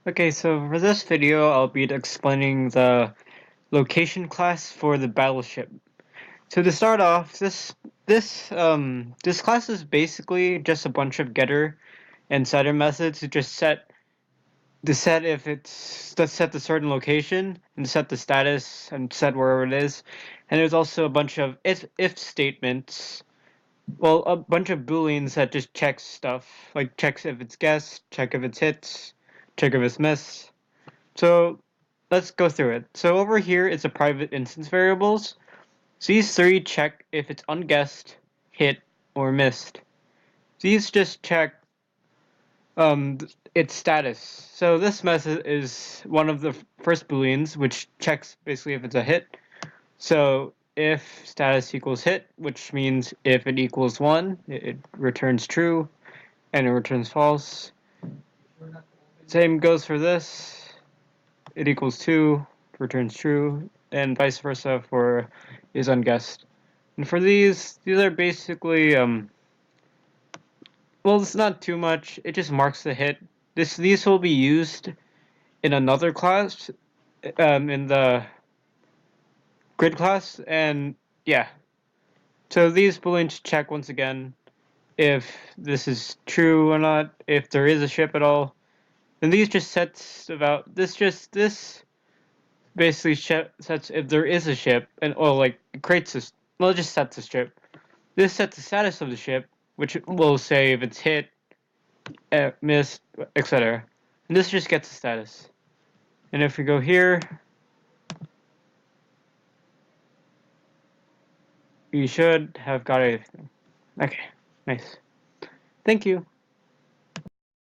Okay, so for this video, I'll be explaining the location class for the battleship. So to start off, this class is basically just a bunch of getter and setter methods to just set if it's to set the certain location and set the status and set wherever it is. And there's also a bunch of if statements. Well, a bunch of booleans that just check stuff, like checks if it's guess, check if it's hits, check if it's miss. So let's go through it. So over here it's a private instance variables. So these three check if it's unguessed, hit, or missed. These just check its status. So this method is one of the first booleans, which checks basically if it's a hit. So if status equals hit, which means if it equals 1, it returns true, and it returns false. Same goes for this. It equals 2, returns true, and vice versa for is unguessed. And for these are basically, well, it's not too much. It just marks the hit. These will be used in another class, in the grid class, and yeah. So these booleans check once again if this is true or not, if there is a ship at all. And these just sets about this basically sets if there is a ship, and like it creates this. Well, it just sets the ship. This sets the status of the ship, which will say if it's hit, missed, etc. And this just gets the status. And if we go here, we should have got everything. Okay, nice. Thank you.